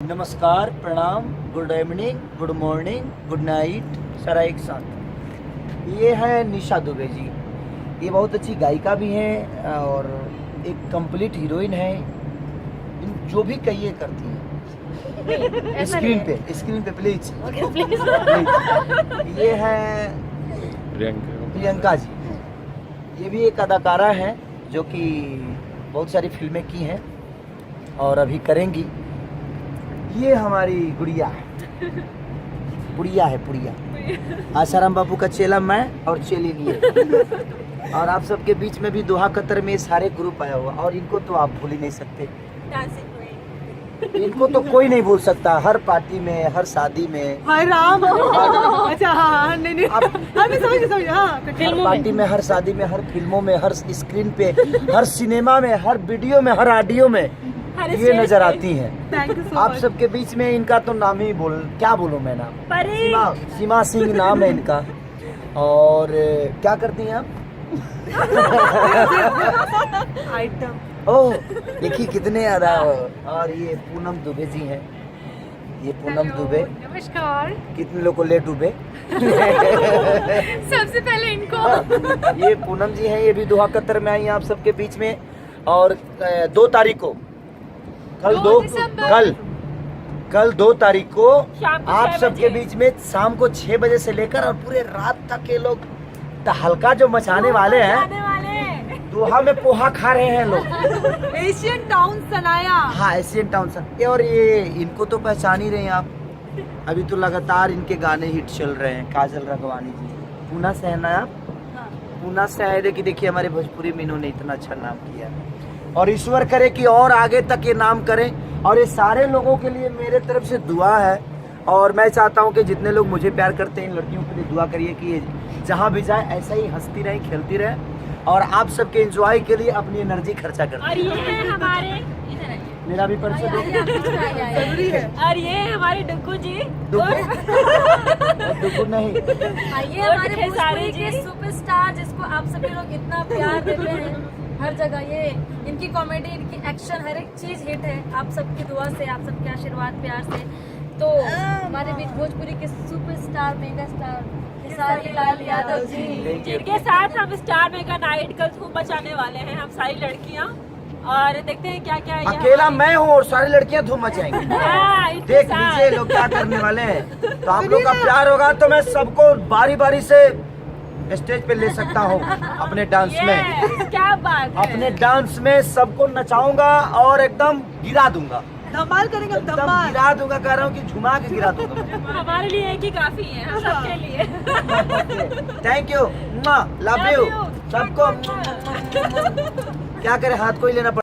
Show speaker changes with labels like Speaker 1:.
Speaker 1: नमस्कार, प्रणाम, good evening, good morning, good night, सारा एक साथ। ये है निशा दुबे जी। ये बहुत अच्छी गायिका भी हैं और एक कंप्लीट हीरोइन है। जो भी कहिए करती हैं स्क्रीन पे प्लीज। ये है प्रियंका जी। ये भी एक अदाकारा है जो कि बहुत सारी फिल्में की हैं और अभी करेंगी। ये हमारी गुड़िया है, पुड़िया। आसाराम बाबू का चेला मैं और चेली लिए। और आप सबके बीच में भी दोहा कतर में सारे ग्रुप आया हुआ और इनको तो आप भूल ही नहीं सकते। इनको तो कोई नहीं भूल सकता। हर पार्टी में, हर शादी में।
Speaker 2: हाय राम। अच्छा हाँ नहीं समझ हाँ।
Speaker 1: हर पार्टी में, हर शादी में, हर फिल्मों में, हर स्क्रीन पे, हर सिनेमा में, हर वीडियो में, हर ऑडियो में ये नजर आती हैं। आप सबके बीच में इनका तो नाम ही क्या बोलूं मैं नाम? सीमा सिंह नाम है इनका। और क्या करती हैं आप?
Speaker 2: आइटम।
Speaker 1: ओह देखिए कितने अदा। और ये पूनम दुबे जी हैं। ये पूनम दुबे।
Speaker 3: नमस्कार।
Speaker 1: कितने लोग को ले डूबे?
Speaker 3: सबसे पहले इनको।
Speaker 1: ये पूनम जी हैं। ये भी दोहा कतर में आई हैं आप सबके बीच में। और 2 तारीख को कल 2 तारीख को आप सबके बीच में शाम को 6 बजे से लेकर और पूरे रात तक ये लोग हल्का जो मचाने वाले हैं। दोहा में पोहा खा रहे हैं लोग।
Speaker 2: Asian town Sanaya.
Speaker 1: हाँ, एशियन टाउन सनाया। और ये इनको तो पहचान ही रहे हैं आप। अभी तो लगातार इनके गाने हिट चल रहे हैं। काजल राघवानी जी पूना से है ना आप? पूना से आए कि देखिए हमारे भोजपुरी में इन्होंने इतना अच्छा नाम किया और ईश्वर करे कि और आगे तक ये नाम करें। और ये सारे लोगों के लिए मेरे तरफ से दुआ है। और मैं चाहता हूँ कि जितने लोग मुझे प्यार करते हैं इन लड़कियों के लिए दुआ करिए कि ये जहाँ भी जाए ऐसा ही हंसती रहे, खेलती रहे और आप सबके एंजॉय के लिए अपनी एनर्जी खर्चा करती
Speaker 3: और ये है हमारे
Speaker 1: मेरा भी परिचय
Speaker 2: जरूरी है।
Speaker 3: और ये है हमारे डुक्कू जी।
Speaker 1: डुगु नहीं।
Speaker 4: ये हमारे भोजपुरी के सुपरस्टार जिसको आप सभी लोग इतना प्यार देते हैं हर जगह। ये इनकी कॉमेडी, इनकी एक्शन, हर एक चीज हिट है आप सबकी दुआ से, आप सबके आशीर्वाद प्यार से। तो हमारे बीच भोजपुरी के superstar, mega star Khesari Lal Yadav ji,
Speaker 3: जिनके साथ हम स्टार मेगा नाइट कल धूम मचाने वाले हैं हम सारी लड़कियां। और देखते हैं क्या क्या
Speaker 1: अकेला मैं हूँ और सारी लड़कियां धूम मचाएंगी। देख लीजिए लोग क्या करने वाले हैं। तो आप लोग का प्यार होगा तो मैं सबको बारी बारी से स्टेज पे ले सकता हूँ अपने डांस में।
Speaker 3: क्या बात है।
Speaker 1: अपने डांस में सबको नचाऊंगा और एकदम गिरा दूंगा।
Speaker 2: धमाल करेंगे,
Speaker 1: एकदम
Speaker 2: धमाल।
Speaker 1: गिरा दूंगा, कह रहा हूँ कि झुमा के गिरा दूंगा।
Speaker 3: हमारे लिए एक ही काफी है, हम सबके लिए।
Speaker 1: थैंक यू, लव यू सबको। क्या करे, हाथ को ही लेना